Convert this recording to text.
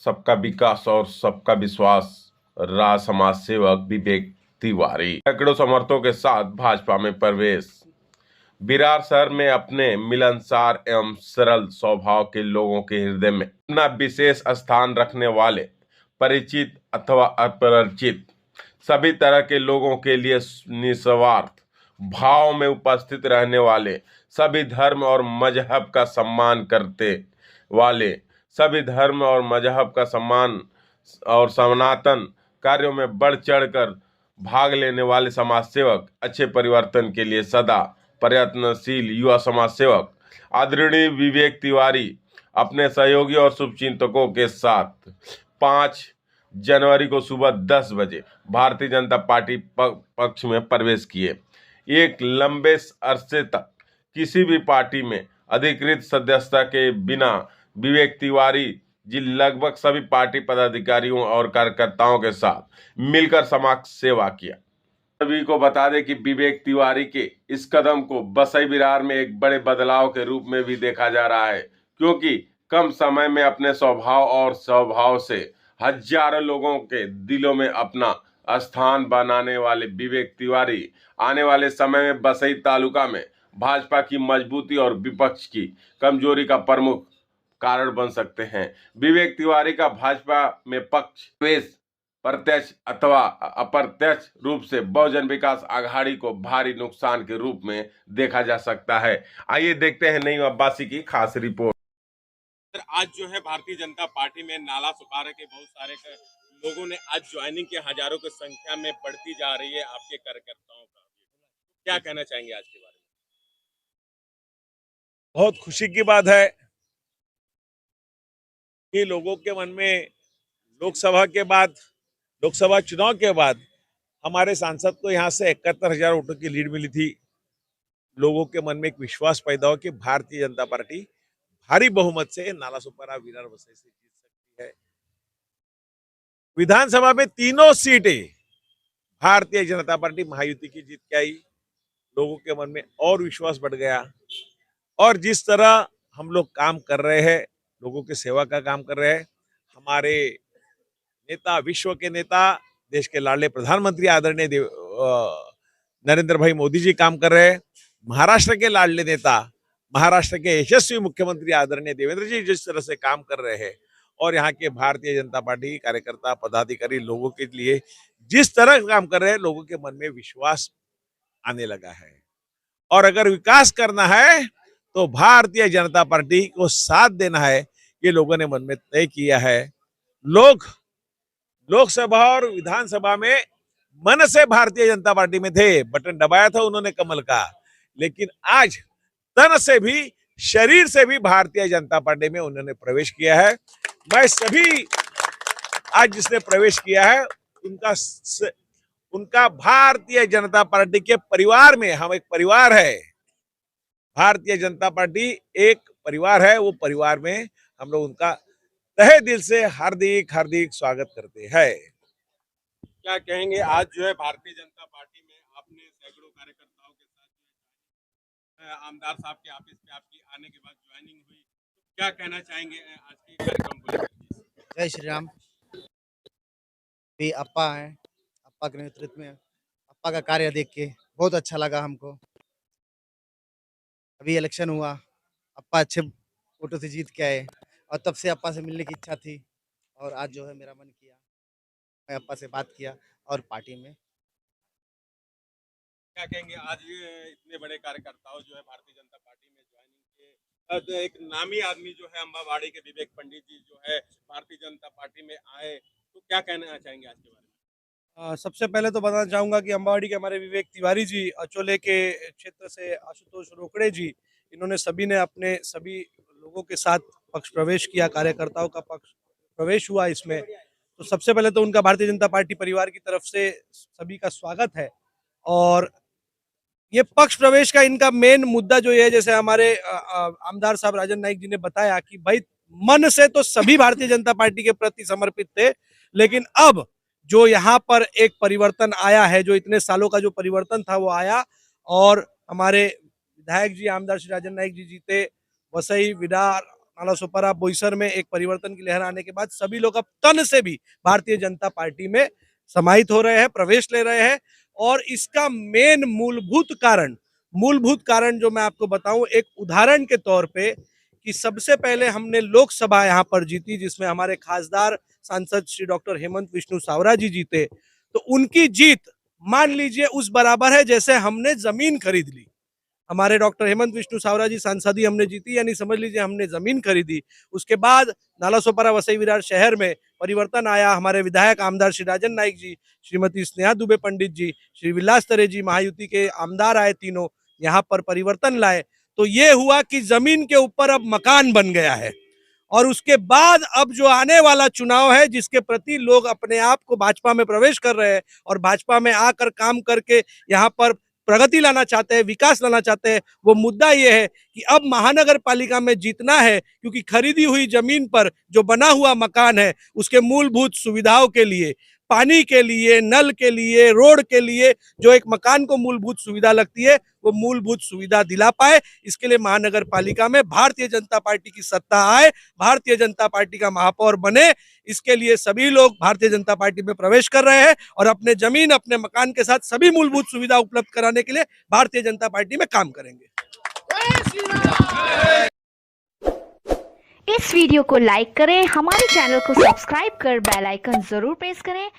सबका विकास और सबका विश्वास राज समाज सेवक विवेक तिवारी सैकड़ों समर्थकों के साथ भाजपा में प्रवेश। विरार शहर में अपने मिलनसार एवं सरल स्वभाव के लोगों के हृदय में अपना विशेष स्थान रखने वाले परिचित अथवा अपरिचित सभी तरह के लोगों के लिए निस्वार्थ भाव में उपस्थित रहने वाले, सभी धर्म और मजहब का सम्मान करते वाले, सभी धर्म और मजहब का सम्मान और सनातन कार्यों में बढ़ चढ़कर भाग लेने वाले समाज सेवक, अच्छे परिवर्तन के लिए सदा प्रयत्नशील युवा समाज सेवक आदरणीय विवेक तिवारी अपने सहयोगी और शुभचिंतकों के साथ 5 जनवरी को सुबह 10 बजे भारतीय जनता पार्टी पक्ष में प्रवेश किए। एक लंबे अरसे तक किसी भी पार्टी में अधिकृत सदस्यता के बिना विवेक तिवारी जी लगभग सभी पार्टी पदाधिकारियों और कार्यकर्ताओं के साथ मिलकर समाज सेवा किया। सभी को बता दें कि विवेक तिवारी के इस कदम को बसई विरार में एक बड़े बदलाव के रूप में भी देखा जा रहा है, क्योंकि कम समय में अपने स्वभाव और स्वभाव से हजारों लोगों के दिलों में अपना स्थान बनाने वाले विवेक तिवारी आने वाले समय में बसई तालुका में भाजपा की मजबूती और विपक्ष की कमजोरी का प्रमुख कारण बन सकते हैं। विवेक तिवारी का भाजपा में पक्ष प्रवेश प्रत्यक्ष अथवा अप्रत्यक्ष रूप से बहुजन विकास आघाड़ी को भारी नुकसान के रूप में देखा जा सकता है। आइए देखते हैं नई अब्बासी की खास रिपोर्ट। आज जो है भारतीय जनता पार्टी में नाला सुपारा के बहुत सारे लोगों ने आज ज्वाइनिंग के हजारों की संख्या में बढ़ती जा रही है। आपके कार्यकर्ताओं का क्या कहना चाहेंगे आज के बारे में? बहुत खुशी की बात है कि लोगों के मन में लोकसभा चुनाव के बाद हमारे सांसद को यहाँ से 71,000 वोटों की लीड मिली थी। लोगों के मन में एक विश्वास पैदा हो कि भारतीय जनता पार्टी भारी बहुमत से नाला सुपारा विरार वसई से जीत सकती है। विधानसभा में तीनों सीटें भारतीय जनता पार्टी महायुति की जीत के आई। लोगों के मन में और विश्वास बढ़ गया और जिस तरह हम लोग काम कर रहे हैं, लोगों की सेवा का काम कर रहे हैं, हमारे नेता, विश्व के नेता, देश के लाडले प्रधानमंत्री आदरणीय नरेंद्र भाई मोदी जी काम कर रहे हैं। महाराष्ट्र के लाडले नेता, महाराष्ट्र के यशस्वी मुख्यमंत्री आदरणीय देवेंद्र जी जिस तरह से काम कर रहे हैं और यहाँ के भारतीय जनता पार्टी कार्यकर्ता पदाधिकारी लोगों के लिए जिस तरह काम कर रहे हैं, लोगों के मन में विश्वास आने लगा है। और अगर विकास करना है तो भारतीय जनता पार्टी को साथ देना है, ये लोगों ने मन में तय किया है। लोग लोकसभा और विधानसभा में मन से भारतीय जनता पार्टी में थे, बटन दबाया था उन्होंने कमल का, लेकिन आज तन से भी शरीर से भी भारतीय जनता पार्टी में उन्होंने प्रवेश किया है। मैं सभी आज जिसने प्रवेश किया है उनका भारतीय जनता पार्टी के परिवार में, हम एक परिवार है, भारतीय जनता पार्टी एक परिवार है, वो परिवार में हम लोग उनका तहे दिल से हार्दिक हार्दिक स्वागत करते हैं। क्या कहेंगे आज जो है भारतीय जनता पार्टी में आपने सैकड़ों कार्यकर्ताओं के साथ आमदार साहब के ऑफिस पे आपकी आने के बाद ज्वाइनिंग हुई, क्या कहना चाहेंगे आज के कार्यक्रम को लेकर? जय श्री राम। भी अप्पा है, अप्पा के नेतृत्व में अप्पा का कार्य देख के बहुत अच्छा लगा हमको। अभी इलेक्शन हुआ, अप्पा अच्छे वोटों से जीत के आए और तब से अप्पा से मिलने की इच्छा थी और आज जो है मेरा मन किया, मैं अप्पा से बात किया और पार्टी में। क्या कहेंगे आज इतने बड़े कार्यकर्ताओं जो है भारतीय जनता पार्टी में ज्वाइनिंग के, एक नामी आदमी जो है अम्बावाड़ी के विवेक पंडित जी जो है भारतीय जनता पार्टी में आए, तो क्या कहना चाहेंगे आज के बारे में? सबसे पहले तो बताना चाहूँगा कि अम्बावाड़ी के हमारे विवेक तिवारी जी, अचोले के क्षेत्र से आशुतोष रोकड़े जी, इन्होंने सभी ने अपने सभी लोगों के साथ पक्ष प्रवेश किया, कार्यकर्ताओं का पक्ष प्रवेश हुआ इसमें। तो सबसे पहले तो उनका भारतीय जनता पार्टी परिवार की तरफ से सभी का स्वागत है। और ये पक्ष प्रवेश का इनका मेन मुद्दा जो है, जैसे हमारे आमदार साहब राजन नाइक जी ने बताया कि भाई मन से तो सभी भारतीय जनता पार्टी के प्रति समर्पित थे, लेकिन अब जो यहाँ पर एक परिवर्तन आया है, जो इतने सालों का जो परिवर्तन था वो आया और हमारे विधायक जी आमदार श्री राजन नाइक जी जीते, वसई, विरार नालासोपारा बोईसर में एक परिवर्तन की लहर आने के बाद सभी लोग अब तन से भी भारतीय जनता पार्टी में समाहित हो रहे हैं, प्रवेश ले रहे हैं। और इसका मेन मूलभूत कारण जो मैं आपको बताऊं, एक उदाहरण के तौर पे, कि सबसे पहले हमने लोकसभा यहाँ पर जीती, जिसमें हमारे खासदार सांसद श्री डॉक्टर हेमंत विष्णु सावरा जी जीते। तो उनकी जीत मान लीजिए उस बराबर है जैसे हमने जमीन खरीद ली। हमारे डॉक्टर हेमंत विष्णु सावरा जी सांसदी हमने जीती, यानी समझ लीजिए हमने जमीन खरीदी। उसके बाद नालासोपारा वसई विरार शहर में परिवर्तन आया। हमारे विधायक आमदार श्री राजन नाइक जी, श्रीमती स्नेहा दुबे पंडित जी, श्री विलास तरे जी, महायुति के आमदार आए, तीनों यहाँ पर परिवर्तन लाए। तो ये हुआ कि जमीन के ऊपर अब मकान बन गया है। और उसके बाद अब जो आने वाला चुनाव है, जिसके प्रति लोग अपने आप को भाजपा में प्रवेश कर रहे हैं और भाजपा में आकर काम करके यहाँ पर प्रगति लाना चाहते हैं, विकास लाना चाहते हैं, वो मुद्दा ये है कि अब महानगर पालिका में जीतना है, क्योंकि खरीदी हुई जमीन पर जो बना हुआ मकान है उसके मूलभूत सुविधाओं के लिए, पानी के लिए, नल के लिए, रोड के लिए, जो एक मकान को मूलभूत सुविधा लगती है, वो मूलभूत सुविधा दिला पाए। इसके लिए महानगर पालिका में भारतीय जनता पार्टी की सत्ता आए, भारतीय जनता पार्टी का महापौर बने। इसके लिए सभी लोग भारतीय जनता पार्टी में प्रवेश कर रहे हैं और अपने जमीन, अपने मकान के साथ सभी मूलभूत सुविधा उपलब्ध कराने के लिए भारतीय जनता पार्टी में काम करेंगे। इस वीडियो को लाइक करें, हमारे चैनल को सब्सक्राइब कर बेल आइकन जरूर प्रेस करें